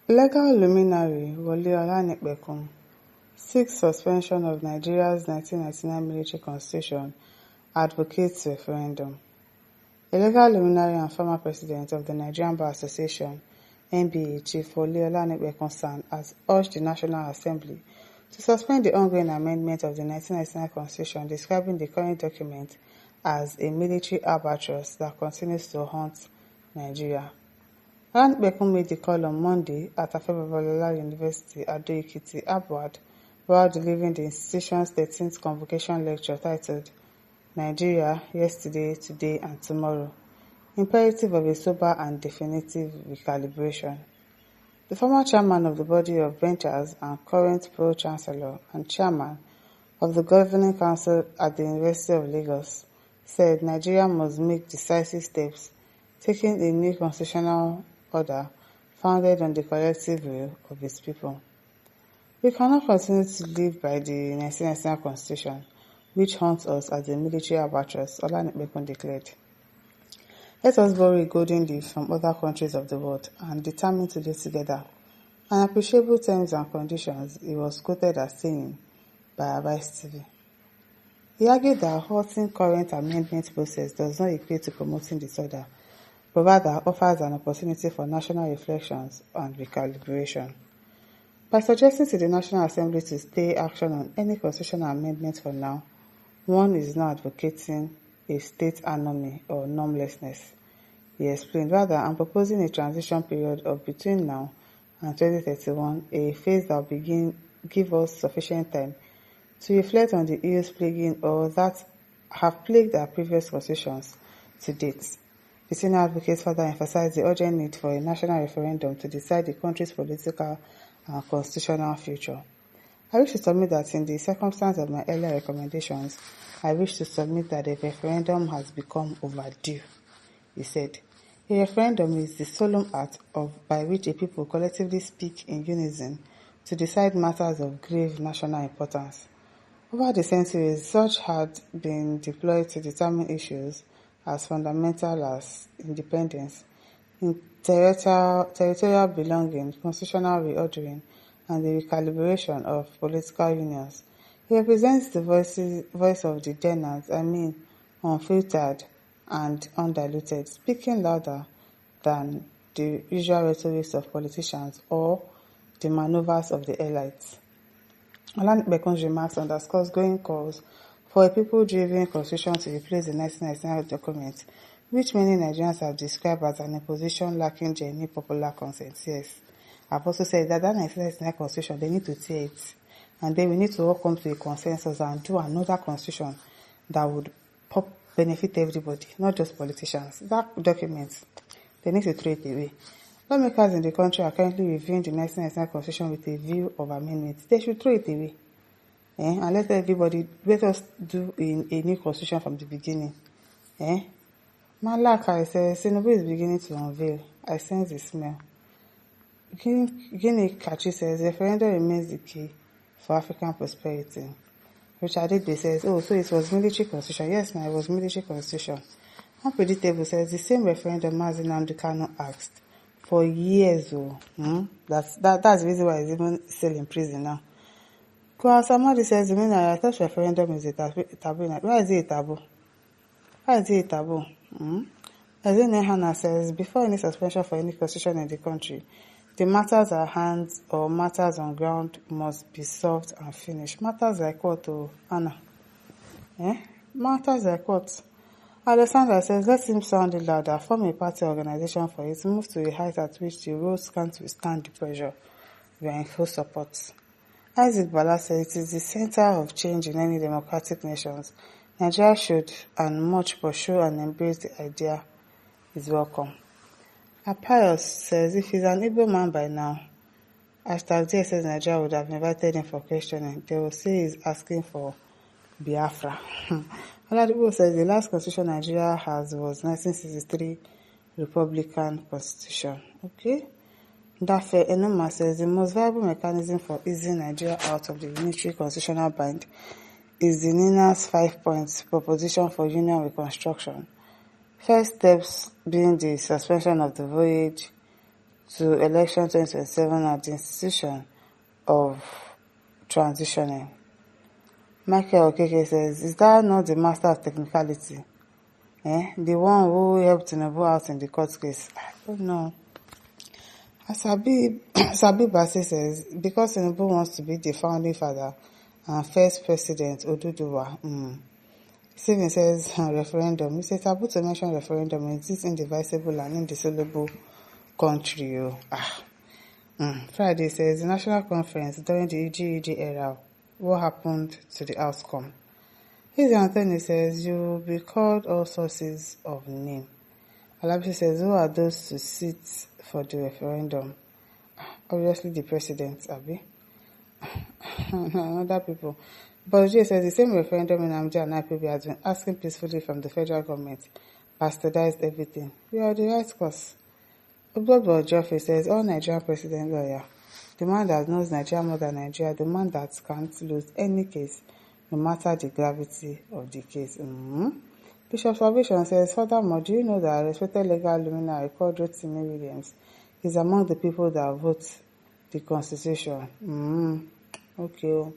Legal luminary Wole Olanipekun seeks suspension of Nigeria's 1999 military constitution, advocates referendum. A legal luminary and former president of the Nigerian Bar Association, NBA, Chief Wole Olanipekun San, has urged the National Assembly to suspend the ongoing amendment of the 1999 constitution, describing the current document as a military albatross that continues to haunt Nigeria. Olanipekun made the call on Monday at Afefe Babalola University, Ado-Ekiti, Abuad, while delivering the institution's 13th convocation lecture titled Nigeria, Yesterday, Today and Tomorrow, Imperative of a Sober and Definitive Recalibration. The former chairman of the body of benchers and current pro-chancellor and chairman of the governing council at the University of Lagos said Nigeria must make decisive steps, taking a new constitutional order founded on the collective will of its people. We cannot continue to live by the 1999 constitution, which haunts us as a military albatross, Olanipekun declared. Let us borrow a golden leaf from other countries of the world and determine to live together on appreciable terms and conditions, he was quoted as saying by Buhari'S TV. He argued that halting current amendment process does not equate to promoting disorder, but rather offers an opportunity for national reflections and recalibration. By suggesting to the National Assembly to stay action on any constitutional amendment for now, one is not advocating a state anomy or normlessness. He explained, rather, I'm proposing a transition period of between now and 2031, a phase that will give us sufficient time to reflect on the ills plaguing or that have plagued our previous constitutions to date. The senior advocates further emphasized the urgent need for a national referendum to decide the country's political and constitutional future. I wish to submit that in the circumstance of my earlier recommendations, I wish to submit that a referendum has become overdue, he said. A referendum is the solemn act by which a people collectively speak in unison to decide matters of grave national importance. Over the centuries, such had been deployed to determine issues as fundamental as independence, territorial belonging, constitutional reordering, and the recalibration of political unions. He represents the voice of the denant, unfiltered and undiluted, speaking louder than the usual rhetoric of politicians or the maneuvers of the elites. Olanipekun's remarks underscores growing calls for a people-driven constitution to replace the 1999 document, which many Nigerians have described as an imposition lacking genuine popular consent. Yes, I've also said that 1999 constitution, they need to tear it, and then we need to all come to a consensus and do another constitution that would benefit everybody, not just politicians. That document, they need to throw it away. Lawmakers in the country are currently reviewing the 1999 constitution with a view of amendments. They should throw it away. And let us do a new constitution from the beginning. Malaka says, Tinubu is beginning to unveil. I sense the smell. Guinea Kachi says, referendum remains the key for African prosperity. Richard Ede says, so it was military constitution. Yes, it was military constitution. Unpredictable says, the same referendum Mazi Nnamdi Kanu asked for years. That's the reason why he's even still in prison now. Samadi says, I thought referendum is a taboo. Why is it a taboo? Ezine Hannah says, before any suspension for any constitution in the country, the matters at hand or matters on ground must be solved and finished. Matters like what, Anna? Matters like what? Alexander says, let him sound it louder, form a party organization for it, move to a height at which the roads can't withstand the pressure. We are in full support. Isaac Bala says, it is the center of change in any democratic nations. Nigeria should and much pursue and embrace the idea is welcome. Apios says, if he's an able man by now, #D says Nigeria would have invited him for questioning. They will say he's asking for Biafra. Oladipo says the last constitution Nigeria has was 1963 Republican Constitution. Okay. Dafe Enuma says the most viable mechanism for easing Nigeria out of the unitary constitutional bind is the NINA's 5-point proposition for union reconstruction. First steps being the suspension of the voyage to election 2027 at the institution of transitioning. Michael Okeke says, is that not the master of technicality? The one who helped Tinubu out in the court case? I don't know. Sabi Basi says, because Tinubu wants to be the founding father and first president, Oduduwa. Stephen says, referendum. It's a taboo to mention referendum in this indivisible and indissoluble country. Friday says, the national conference during the EGEG era, what happened to the outcome? His Anthony says, you will be called all sources of name. Alabisi says, who are those to sit for the referendum? Obviously the president, Abi. Other people. But Jay says the same referendum in Amja and IPB has been asking peacefully from the federal government, bastardized everything. We are the right course. Obobo Joffrey says, all Nigerian president lawyer, the man that knows Nigeria more than Nigeria, the man that can't lose any case, no matter the gravity of the case. Bishop Salvation says, furthermore, do you know that respected legal luminary called Rotimi Williams is among the people that vote the Constitution? Okay.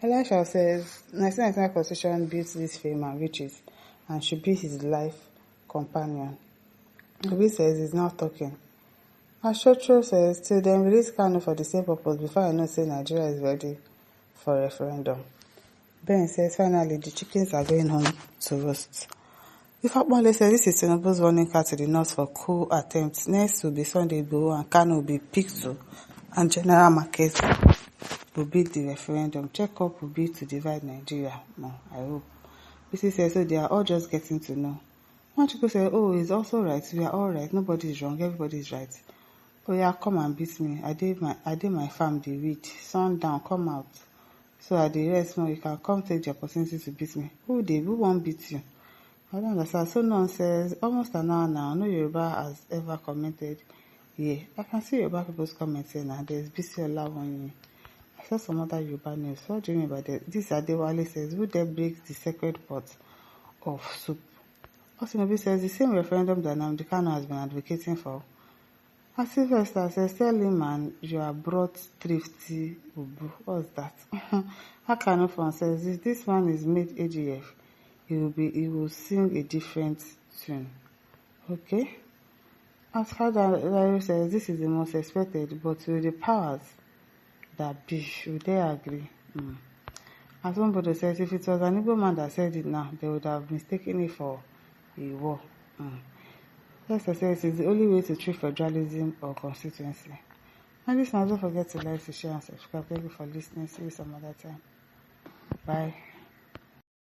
Elisha says, 1999 Constitution built this fame and riches and should be his life companion. Obi says he's not talking. Ashocho says, till then release Kanu for the same purpose before I know say Nigeria is ready for referendum. Ben says, finally, the chickens are going home to roast. Ifapmole says, this is Tinubu's warning card to the north for coup attempts. Next will be Sunday Igboho and Kanu will be picked to, and General Market will beat the referendum. Check-up will be to divide Nigeria. No, I hope. BC says, so they are all just getting to know. One chico say, oh, he's also right. We are all right. Nobody is wrong. Everybody is right. Oh yeah, come and beat me. I did my farm the weed. Sundown, come out. So at the rest, no, you can come take the opportunity to beat me. Who won't beat you? I don't understand. So none says, almost an hour now. No Yoruba has ever commented. Yeah, I can see Yoruba people's comments here now. There's BC Olawonyi. I saw some other Yoruba news. What do you mean by that? This Adewale says, who dare break the sacred pot of soup? Osinobi says, the same referendum that Nnamdi Kanu has been advocating for. And Sylvester says, tell him, man, you are brought thrifty ubu. What's that? Akanu Fan says, if this man is made AGF, he will sing a different tune. Okay? As Father Larry says, this is the most expected, but with the powers that be, should they agree? As somebody says, if it was an Igbo man that said it now, they would have mistaken it for a war. Yes, I say it is the only way to treat federalism or constituency. And listeners, don't forget to like, to share, and subscribe. Thank you for listening. See you some other time. Bye.